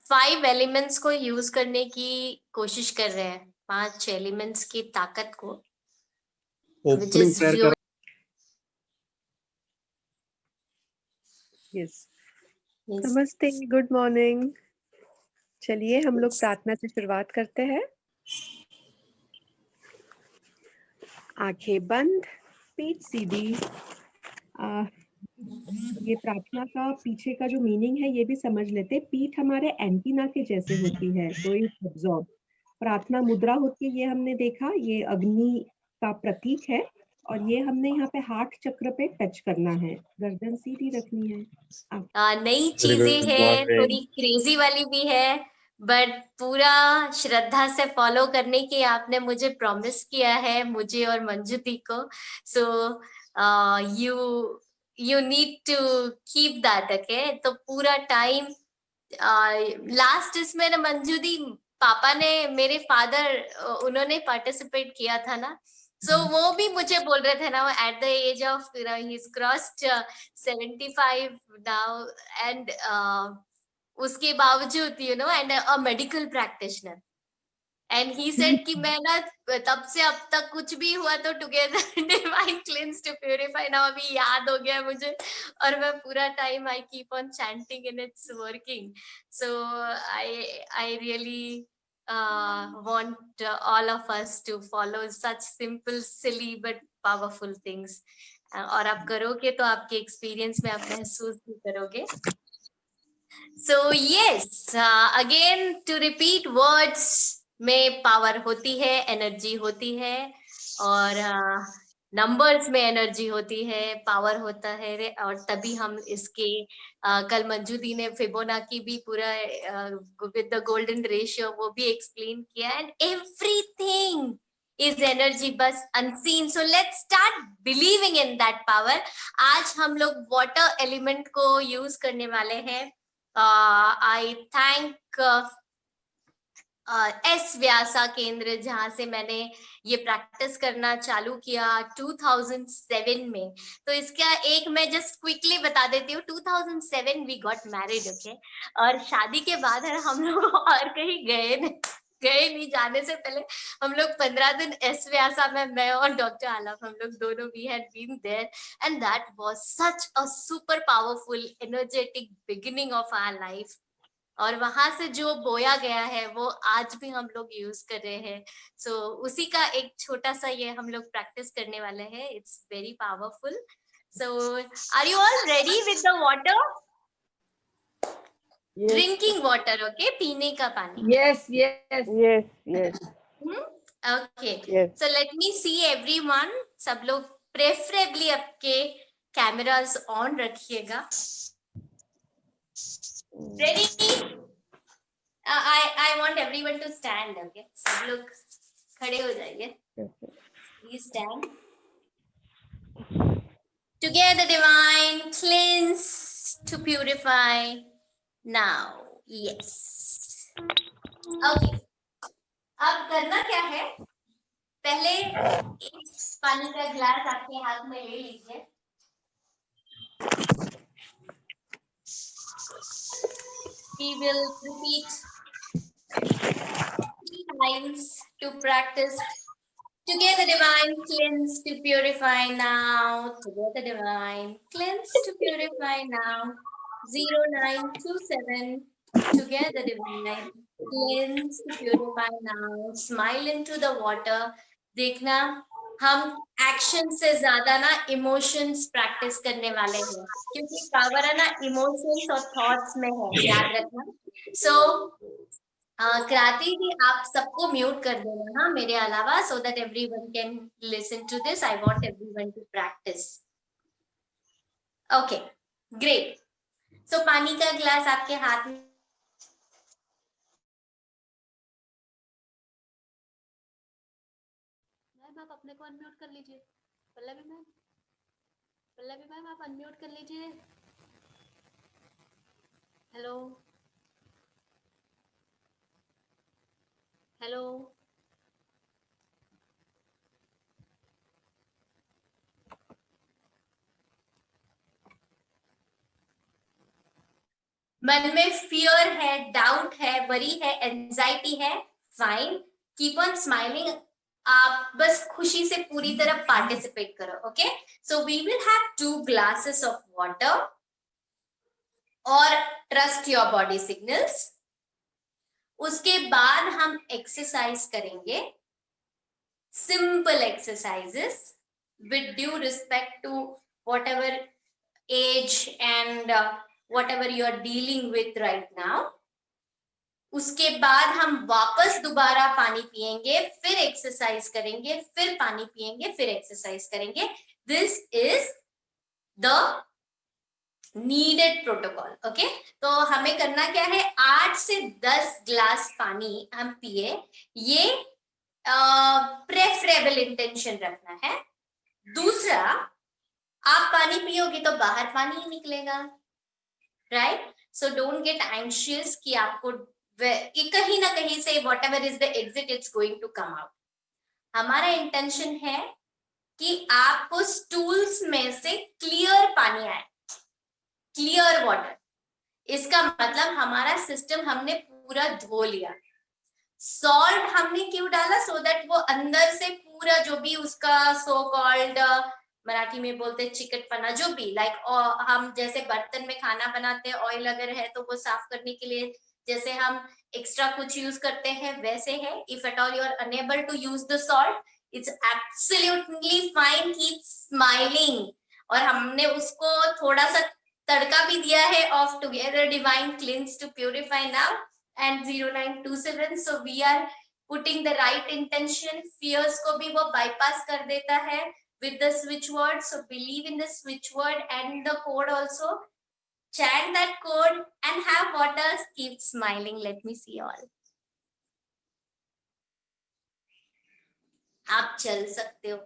5 elements को use करने की कोशिश कर रहे हैं, 5 एलिमेंट्स की ताकत को, which ओपनिंग is प्रेयर कर। यस, नमस्ते, गुड मॉर्निंग। चलिए हम लोग प्रार्थना से शुरुआत करते हैं। आंखें बंद, पीठ सीधी। ये प्रार्थना का पीछे का जो मीनिंग है ये भी समझ लेते। पीठ हमारे एंटीना के जैसे होती है, तो इट एब्जॉर्ब। प्रार्थना मुद्रा होती है, ये हमने देखा, ये अग्नि का प्रतीक है। और ये हमने यहाँ पे हार्ट चक्र पे टच करना है, गर्दन सीधी रखनी है। नई चीजें हैं, थोड़ी क्रेजी वाली भी है, बट पूरा श्रद्धा से फॉलो करने की आपने मुझे प्रॉमिस किया है, मुझे और मंजूदी को। So you need to keep that, okay? तो पूरा टाइम लास्ट इसमें ना मंजूदी पापा ने, मेरे फादर, उन्होंने पार्टिसिपेट किया था ना, सो वो भी मुझे बोल रहे थे ना, at the age of he is crossed 75 now, and उसके बावजूद and a medical practitioner, and he said कि मैं ना तब से अब तक कुछ भी हुआ तो together divine cleanse to purify, ना अभी याद हो गया मुझे, और मैं पूरा time I keep on chanting and it's working. So I really want all of us to follow such simple, silly but powerful things. और आप करोगे तो आपके एक्सपीरियंस में आप महसूस भी करोगे। So yes, again to repeat, words में पावर होती है, एनर्जी होती है, और नंबर्स में एनर्जी होती है, पावर होता है, और तभी हम इसके कल मंजू दी ने फिबोनाची भी पूरा विद द गोल्डन रेशियो वो भी एक्सप्लेन किया, एंड एवरीथिंग इज एनर्जी, बस unseen. So let's start believing in that power. आज हम लोग वाटर एलिमेंट को यूज करने वाले हैं। I thank एस व्यासा केंद्र, जहां से मैंने ये प्रैक्टिस करना चालू किया 2007 में। तो इसका एक मैं जस्ट क्विकली बता देती हूँ। 2007 वी गॉट मैरिड, ओके? और शादी के बाद हम लोग और कहीं गए नहीं। जाने से पहले हम लोग 15 दिन एस व्यासा में, मैं और डॉक्टर आलम, हम लोग दोनों we had been there, and that was such a super powerful energetic beginning of our life. और वहां से जो बोया गया है वो आज भी हम लोग यूज कर रहे हैं। सो उसी का एक छोटा सा ये हम लोग प्रैक्टिस करने वाले हैं। It's very powerful. So are you all ready with the water? Drinking water, okay? पीने का पानी। Yes, yes, yes, yes. Okay, so let me see everyone. सब लोग प्रेफरेबली आपके कैमरास ऑन रखिएगा। Ready? I want everyone to stand, okay? सब लोग खड़े हो जाइए। Please stand. Together divine cleanse to purify now. Yes. Okay. अब करना क्या है? पहले एक पानी का ग्लास आपके हाथ में ले लीजिए। We will repeat 3 times to practice. Together divine cleanse to purify now. Together divine cleanse to purify now. 0927. Together divine cleanse to purify now. Smile into the water. देखना, हम एक्शन से ज्यादा ना इमोशंस प्रैक्टिस करने वाले हैं, क्योंकि power है ना इमोशंस और थॉट्स में है, याद रखना। सो क्रांति जी, आप सबको म्यूट कर देना, हाँ, मेरे अलावा, so that everyone can listen to this. I want everyone to practise. Okay, great. So पानी का ग्लास आपके हाथ में, मैम आप अपने को अनम्यूट कर लीजिए। पल्लवी मैम आप अनम्यूट कर लीजिए। Hello hello. मन में फियर है, डाउट है, वरी है, एंजाइटी है, फाइन, कीप ऑन स्माइलिंग, आप बस खुशी से पूरी तरह पार्टिसिपेट करो. Okay, so we will have 2 glasses of water और ट्रस्ट योर बॉडी सिग्नल्स. उसके बाद हम एक्सरसाइज करेंगे, simple exercises with due respect to whatever age and whatever you are dealing with right now. उसके बाद हम वापस दोबारा पानी पिएंगे, फिर एक्सरसाइज करेंगे, फिर पानी पिएंगे, फिर एक्सरसाइज करेंगे. This is the needed protocol. Okay, तो हमें करना क्या है, 8 से 10 ग्लास पानी हम पिए, ये प्रेफरेबल इंटेंशन रखना है. दूसरा, आप पानी पियोगे तो बाहर पानी ही निकलेगा, right? So don't get anxious कि आपको कहीं ना कहीं से whatever is the exit it's going to come out. हमारा इंटेंशन है कि आपको स्टूल्स में से क्लियर पानी आए, क्लियर वाटर. इसका मतलब हमारा सिस्टम हमने पूरा धो लिया. सॉल्ट हमने क्यों डाला? सो दैट वो अंदर से पूरा जो भी उसका सो कॉल्ड, मराठी में बोलते हैं चिकटपना, जो भी लाइक हम जैसे बर्तन में खाना बनाते हैं, ऑयल अगर है तो वो साफ करने के लिए जैसे हम एक्स्ट्रा कुछ यूज करते हैं, वैसे है. If at all you are unable to use the salt, it's absolutely fine, keep smiling. और हमने उसको थोड़ा सा तड़का भी दिया है of together divine cleanse to purify now and 0927. so we are putting the right intention. fears को भी वो bypass कर देता है with the switch word. so believe in the switch word and the code also. chant that code and have water. keep smiling. let me see all. आप चल सकते हो,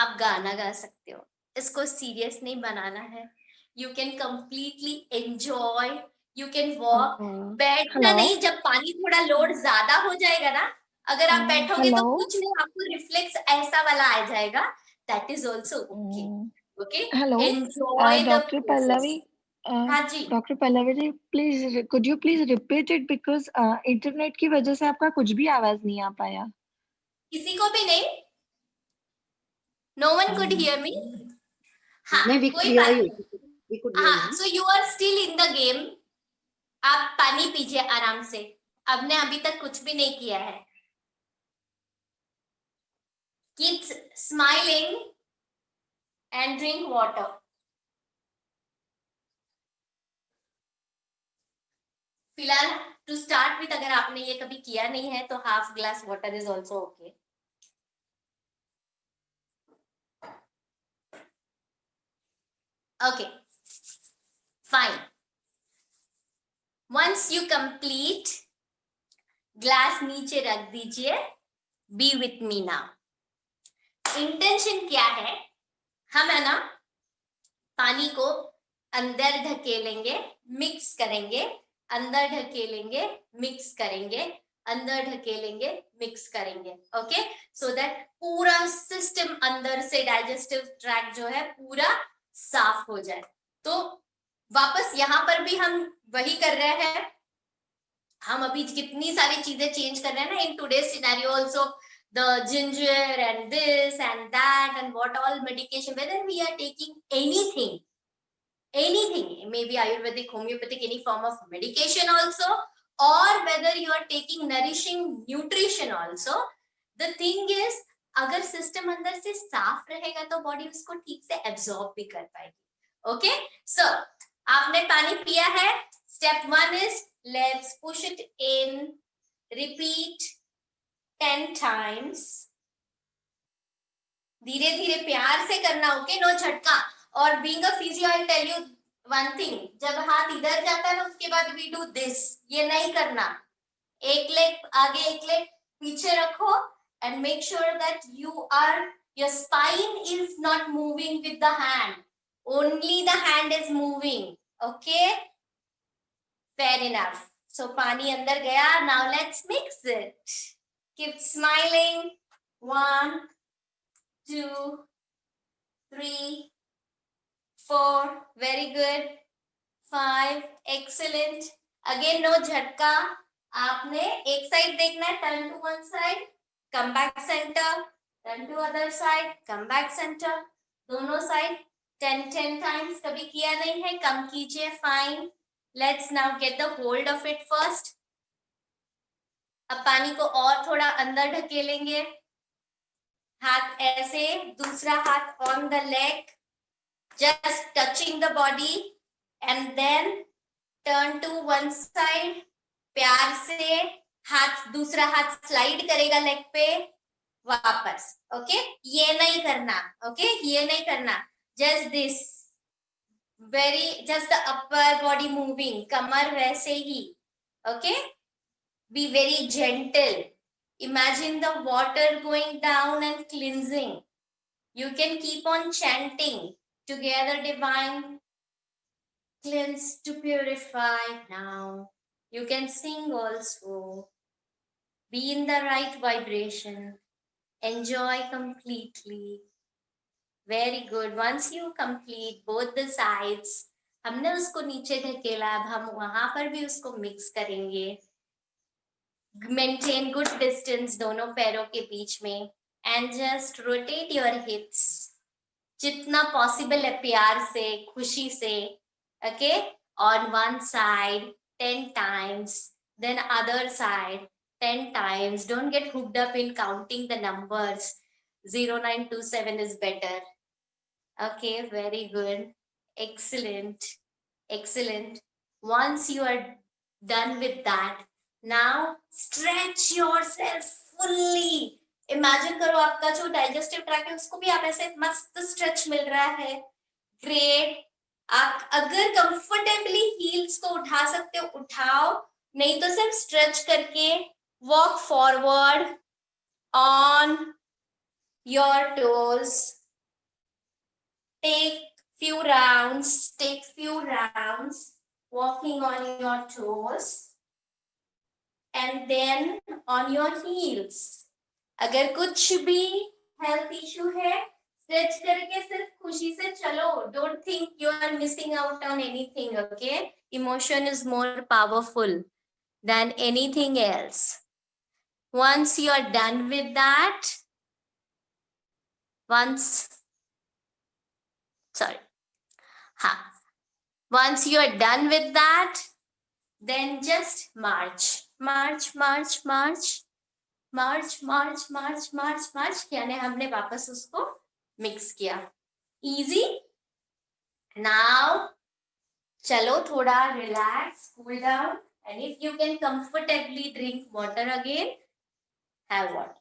आप गाना गा सकते हो, इसको सीरियस नहीं बनाना है. you can completely enjoy. you can walk. बैठना नहीं, जब पानी थोड़ा लोड ज्यादा हो जाएगा ना, अगर आप बैठोगे तो कुछ नहीं, आपको रिफ्लेक्स ऐसा वाला आ जाएगा. That is also okay. Okay, Hello, enjoy the Dr. Pallavi. हाँ जी. Dr. Pallavi, please, could you please repeat it because internet की वजह से आपका कुछ भी आवाज नहीं आ पाया. किसी को भी नहीं? No one could hear me? हाँ, कोई बात नहीं. हाँ, so you are still in the game. आप पानी पीजिए आराम से. आपने अभी तक कुछ भी नहीं किया है. Keep smiling and drink water. फिलहाल टू स्टार्ट विथ, अगर आपने ये कभी किया नहीं है तो half glass water is also okay. Okay, fine. Once you complete, glass नीचे रख दीजिए. Be with me now. Intention क्या है, हम है ना पानी को अंदर ढकेलेंगे, मिक्स करेंगे, अंदर ढकेलेंगे, मिक्स करेंगे, अंदर ढकेलेंगे, मिक्स करेंगे. ओके, सो दैट पूरा सिस्टम अंदर से डाइजेस्टिव ट्रैक्ट जो है पूरा साफ हो जाए. तो वापस यहाँ पर भी हम वही कर रहे हैं. हम अभी कितनी सारी चीजें चेंज कर रहे हैं ना in today's scenario also. the ginger and this and that and what all medication, whether we are taking anything, maybe ayurvedic, homeopathic, any form of medication also, or whether you are taking nourishing nutrition also, the thing is अगर system अंदर से साफ रहेगा तो body उसको ठीक से absorb भी कर पाएगी. ओके, सो आपने पानी पिया है. Step 1 is let's push it in, repeat 10 times. धीरे धीरे प्यार से करना. ओके, नो झटका. और being a physio I tell you one thing, जब हाथ इधर जाता है ना उसके बाद वी डू दिस, ये नहीं करना. एक लेग आगे, एक लेग पीछे रखो and make sure that your spine is not moving with the hand, only the hand is moving. Okay, fair enough. So पानी अंदर गया. Now let's mix it. Keep smiling. 1, 2, 3, 4. Very good. 5. Excellent. Again, no झटका. आपने एक side देखना है, turn to one side, come back centre, turn to other side, come back centre, दोनों side 10 times. कभी किया नहीं है, कम कीजिए, fine. Let's now get the hold of it first. अब पानी को और थोड़ा अंदर ढकेलेंगे, हाथ ऐसे, दूसरा हाथ on the leg, just touching the body, and then turn to one side। प्यार से हाथ, दूसरा हाथ स्लाइड करेगा लेग पे, वापस। ओके, ये नहीं करना, ओके, ये नहीं करना, just this, very just the upper body moving, कमर वैसे ही। Okay, be very gentle, imagine the water going down and cleansing। You can keep on chanting together, divine cleanse to purify now। You can sing also, be in the right vibration, enjoy completely। Very good। Once you complete both the sides, हमने उसको नीचे ढकेला, अब हम वहां पर भी उसको mix करेंगे। Maintain good distance दोनों पैरों के बीच में, and just rotate your hips जितना पॉसिबल है, प्यार से, खुशी से। Okay, on one side 10 times, then other side 10 times। Don't get hooked up in counting the numbers, 0927 is better। Okay, very good, excellent, excellent। Once you are done with that, now stretch yourself fully। Imagine करो आपका जो digestive track है उसको भी आप ऐसे मस्त stretch मिल रहा है। ग्रेट। आप अगर कंफर्टेबली हील्स को उठा सकते हो उठाओ, नहीं तो सिर्फ स्ट्रेच करके walk forward on your toes. Take few rounds walking on your toes and then on your heels। अगर कुछ भी हेल्थ इशू है, स्ट्रेच करके सिर्फ खुशी से चलो। Don't think you are missing out on anything. Okay, emotion is more powerful than anything else। Once you are done with that, once you are done with that, then just march, march, march, march, march, march, march, march, march। यानी हमने वापस उसको mix किया। Easy. Now चलो थोड़ा relax, cool down, and if you can comfortably drink water again, have water.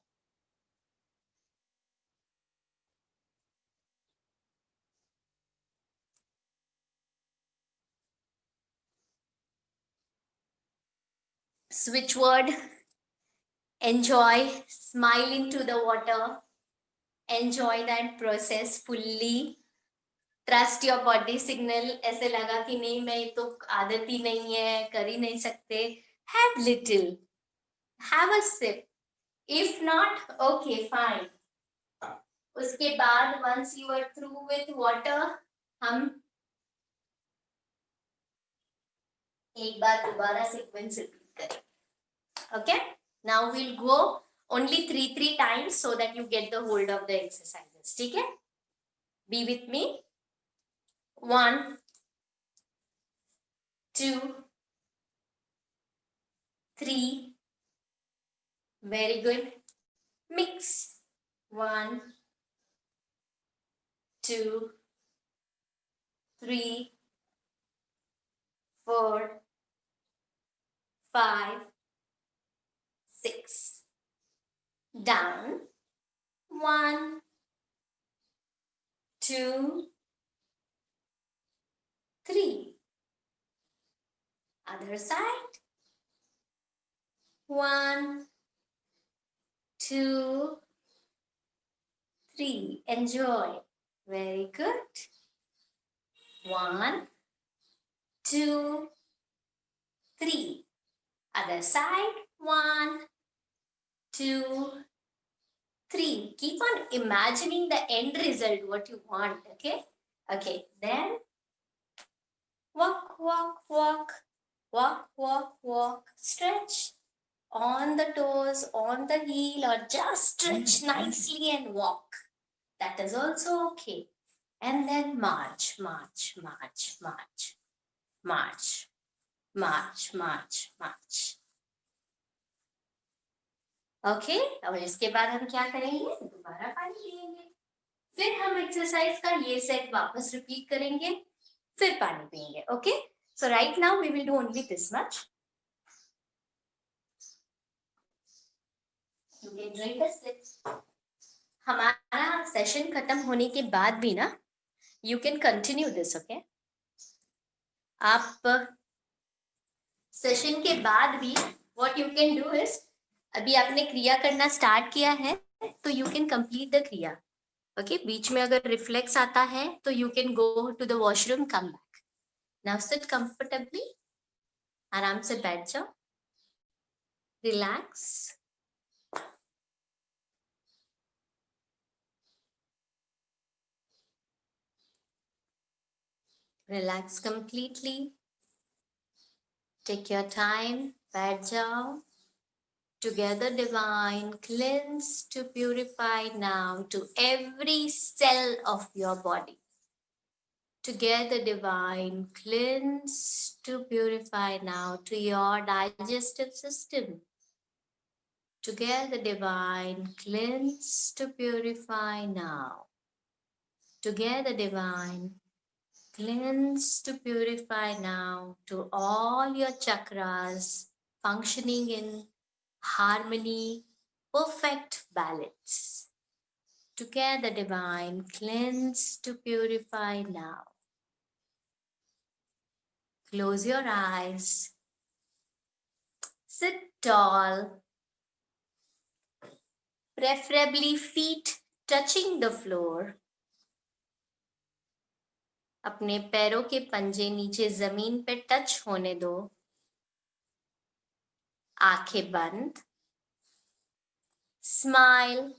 Switch word, enjoy, smile into the water, enjoy that process fully। Trust your body signal. ऐसे लगा कि नहीं, मैं तो आदत ही नहीं है, कर ही नहीं सकते, have little, have a sip. If not, okay fine. उसके बाद once you are through with water, हम एक बार दोबारा सीक्वेंस रिपीट करें। Okay, now will go only 3 times so that you get the hold of the exercises. ठीक है, be with me. 1 2 3, very good, mix। 1 2 3 4 5 6, down। 1 2 3, other side। 1 2 3, enjoy, very good। 1 2 3, other side। 1 2 3, keep on imagining the end result, what you want। Okay, then walk, walk, walk, walk, walk, walk, stretch, on the toes, on the heel, or just stretch nicely and walk. That is also okay. And then march, march, march, march, march, march, march, march. Okay, और इसके बाद हम क्या करेंगे, दोबारा पानी पिएंगे, फिर हम एक्सरसाइज का ये सेट वापस रिपीट करेंगे, फिर पानी पिएंगे. Okay, so right now we will do only this much. You can drink a sip. हमारा सेशन खत्म होने के बाद भी ना, you can continue this. Okay, आप सेशन के बाद भी what you can do is, अभी आपने क्रिया करना स्टार्ट किया है तो you can complete the kriya. Okay, बीच में अगर रिफ्लेक्स आता है तो you can go to the washroom, come back. Now sit comfortably, आराम से बैठ जाओ, relax. Relax completely, take your time, बैठ जाओ. Together divine, cleanse to purify now to every cell of your body. Together divine, cleanse to purify now to your digestive system. Together divine, cleanse to purify now. Together divine, cleanse to purify now to all your chakras functioning in harmony, perfect balance. Together divine, cleanse to purify now. Close your eyes. Sit tall. Preferably feet touching the floor. अपने पैरों के पंजे नीचे जमीन पे touch होने दो. आंखें बंद. Smile.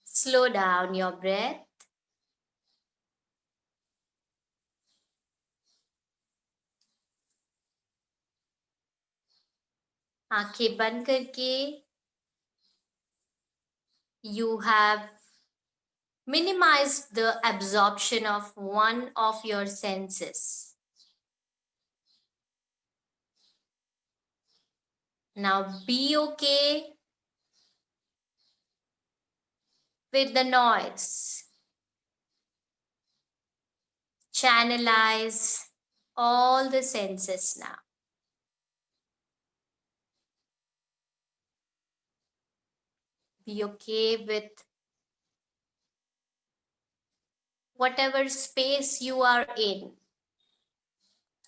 Slow down your breath. आंखें बंद करके you have minimized the absorption of one of your senses. Now be okay with the noise. Channelize all the senses now. Be okay with whatever space you are in.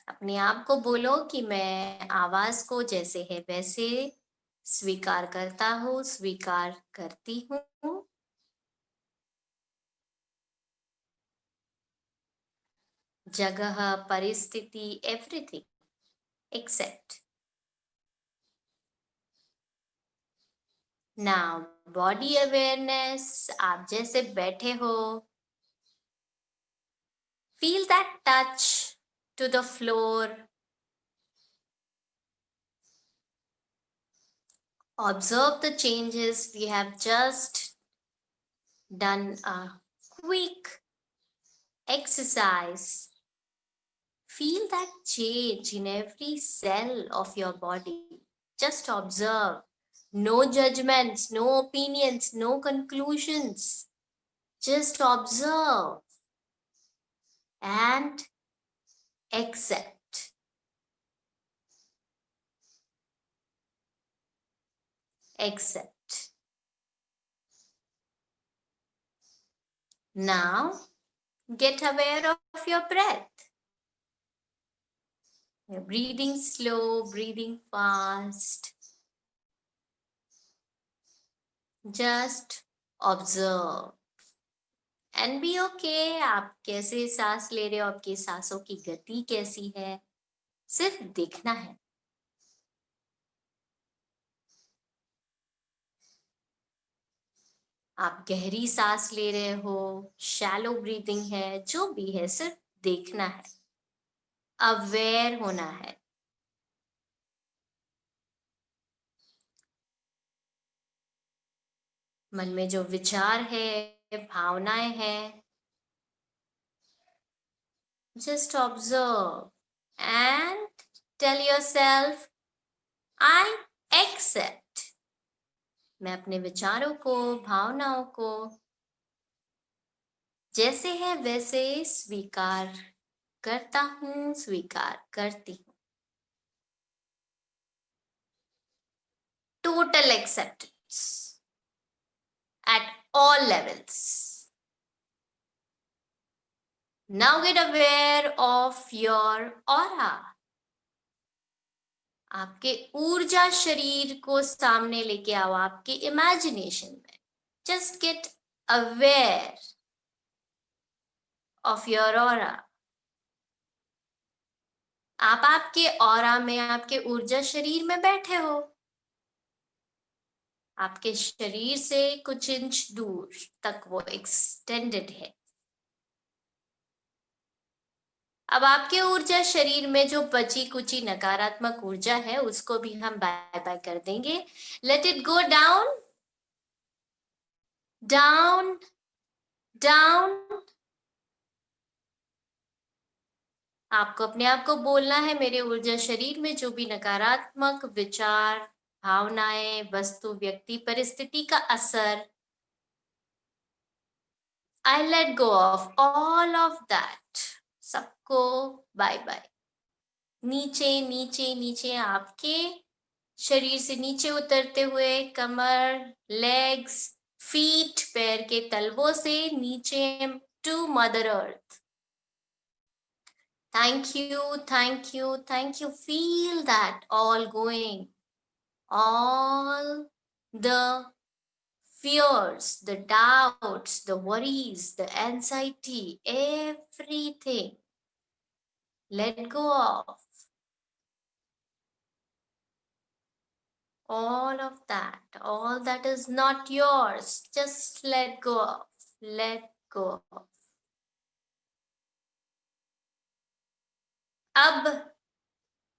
अपने आप को बोलो कि मैं आवाज को जैसे है वैसे स्वीकार करता हूँ, स्वीकार करती हूँ. जगह, परिस्थिति, everything except. Now body awareness, आप जैसे बैठे हो, feel that touch to the floor. Observe the changes. We have just done a quick exercise. Feel that change in every cell of your body. Just observe. No judgments, no opinions, no conclusions. Just observe and accept. Accept. Now, get aware of your breath. You're breathing slow, breathing fast. Just observe. And be okay. आप कैसे सांस ले रहे हो, आपकी सांसों की गति कैसी है, सिर्फ देखना है. आप गहरी सांस ले रहे हो, शैलो ब्रीदिंग है, जो भी है सिर्फ देखना है. अवेयर होना है। मन में जो विचार है, भावनाएं हैं, just observe and tell yourself, I accept. मैं अपने विचारों को, भावनाओं को जैसे है वैसे स्वीकार करता हूं, स्वीकार करती हूं। Total acceptance at all levels. Now get aware of your aura. आपके ऊर्जा शरीर को सामने लेके आओ, आपके इमेजिनेशन में। Just get aware of your aura. आप आपके ऑरा में, आपके ऊर्जा शरीर में बैठे हो। आपके शरीर से कुछ इंच दूर तक वो एक्सटेंडेड है। अब आपके ऊर्जा शरीर में जो बची कुची नकारात्मक ऊर्जा है उसको भी हम बाय बाय कर देंगे। Let it go down, down, down. आपको अपने आप को बोलना है, मेरे ऊर्जा शरीर में जो भी नकारात्मक विचार, भावनाएं, वस्तु, व्यक्ति, परिस्थिति का असर, I let go of all of that. सबको बाय बाय। नीचे नीचे नीचे आपके शरीर से नीचे उतरते हुए कमर, लेग्स, फीट, पैर के तलवों से नीचे to mother earth. Thank you, thank you, thank you. Feel that all going, all the fears, the doubts, the worries, the anxiety, everything. Let go of all of that. All that is not yours. Just let go of. Let go of. अब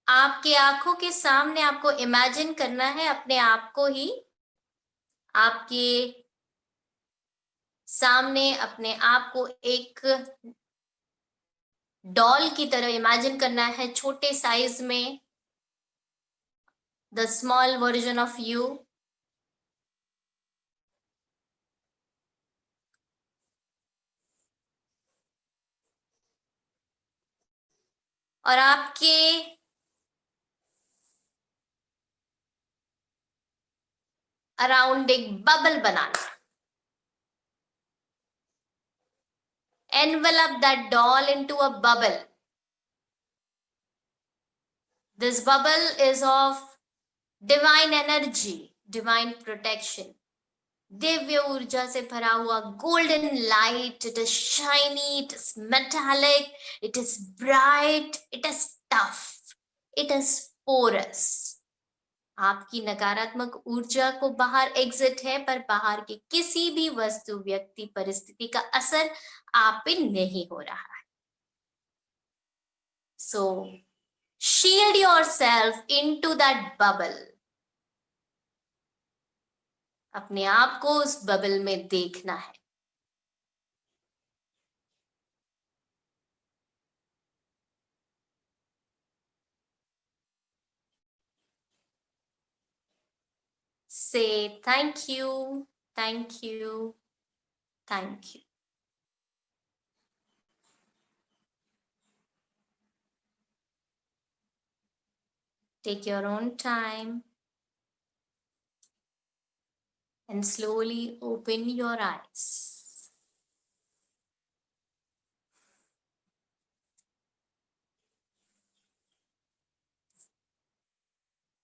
आपके आंखों के सामने आपको imagine करना है अपने आप को ही, आपके सामने अपने आप को एक डॉल की तरह इमेजिन करना है, छोटे साइज में, the small version of you. और आपके अराउंड एक bubble banana. Envelop that doll into a bubble. This bubble is of divine energy, divine protection. Divya ऊर्जा से भरा हुआ golden light. It is shiny, it is metallic, it is bright, it is tough, it is porous. आपकी नकारात्मक ऊर्जा को बाहर exit है, पर बाहर की किसी भी वस्तु, व्यक्ति, परिस्थिति का असर आप पे नहीं हो रहा है। So shield yourself into that bubble. अपने आप को उस बबल में देखना है। Say thank you, thank you, thank you. Take your own time and slowly open your eyes.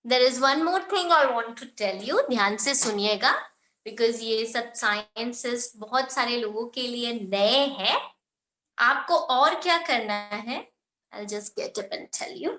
There is one more thing I want to tell you. ध्यान से सुनिएगा, because ये सब साइंसेस बहुत सारे लोगों के लिए नए हैं। आपको और क्या करना है? I'll just get up and tell you.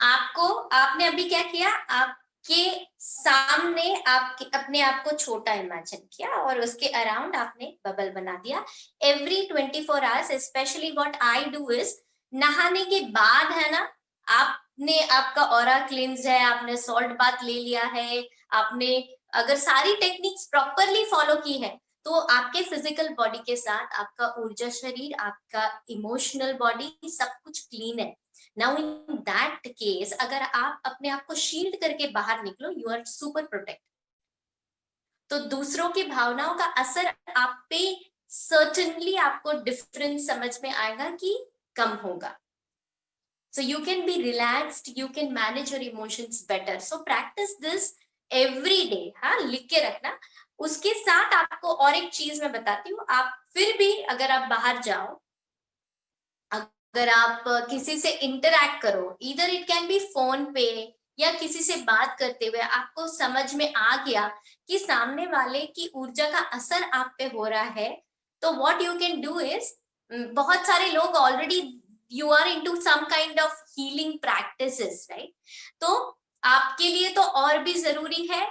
आपने अभी क्या किया? आपके सामने आपके अपने आप को छोटा इमेजिन किया और उसके अराउंड आपने बबल बना दिया। Every 24 hours, especially what I do is नहाने के बाद है ना, आपने आपका ऑरा क्लींस है, आपने सॉल्ट बाथ ले लिया है, आपने अगर सारी टेक्निक्स प्रॉपरली फॉलो की है, तो आपके फिजिकल बॉडी के साथ आपका ऊर्जा शरीर, आपका इमोशनल बॉडी सब कुछ क्लीन है। नाउ इन दैट केस अगर आप अपने आप को शील्ड करके बाहर निकलो, यू आर सुपर प्रोटेक्ट। तो दूसरों की भावनाओं का असर आप पे सर्टेनली आपको डिफरेंस समझ में आएगा कि कम होगा। So you can be relaxed, you can manage your emotions better. So practice this every day. हाँ, लिख के रखना। उसके साथ आपको और एक चीज मैं बताती हूँ, आप फिर भी अगर आप बाहर जाओ, अगर आप किसी से इंटरैक्ट करो, इधर इट कैन बी फोन पे या किसी से बात करते हुए आपको समझ में आ गया कि सामने वाले की ऊर्जा का असर आप पे हो रहा है, तो what you can do is, बहुत सारे लोग already you are into some kind of healing practices, right? तो आपके लिए तो और भी जरूरी है,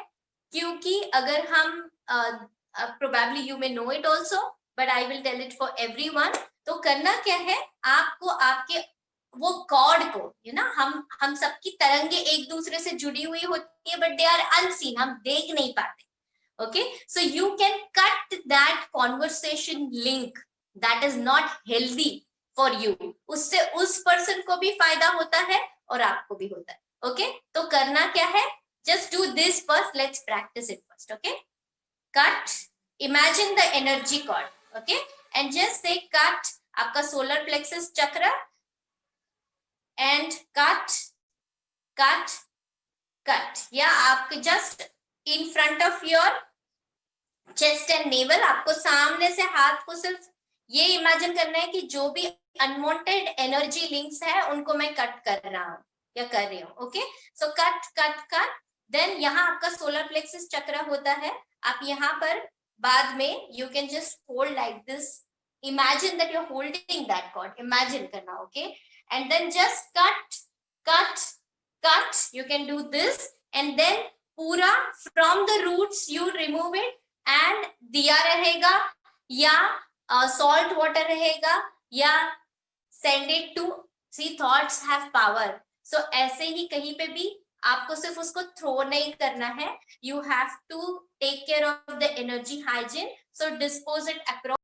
क्योंकि अगर हम probably you may know it also, but I will tell it for everyone. तो करना क्या है, आपको आपके वो कॉर्ड को, हम सबकी तरंगे एक दूसरे से जुड़ी हुई होती है, बट दे आर अनसीन, हम देख नहीं पाते। Okay, so you can cut that conversation link that is not healthy for you. उससे उस पर्सन को भी फायदा होता है और आपको भी होता है। ओके, तो करना क्या है, just do this first, let's practice it first. Okay, cut, imagine the energy cord, okay, and just से कट आपका solar plexus chakra, and cut cut cut, या आपके just in front of your chest and navel, आपको सामने से हाथ को सिर्फ ये इमेजिन करना है कि जो भी अनवांटेड एनर्जी लिंक्स है उनको मैं कट कर रहा हूँ या कर रही हूँ। Okay, so cut cut cut, then यहाँ आपका सोलर प्लेक्सस चक्र होता है, आप यहाँ पर बाद में you can just hold like this, imagine that you are holding that cord, imagine करना। Okay, and then just cut cut cut, you can do this, and then पूरा from the roots you remove it, and दिया रहेगा या salt water रहेगा, या send it to, sea thoughts have power. So ऐसे ही कहीं पे भी आपको सिर्फ उसको थ्रो नहीं करना है, you have to take care of the energy hygiene, so dispose it across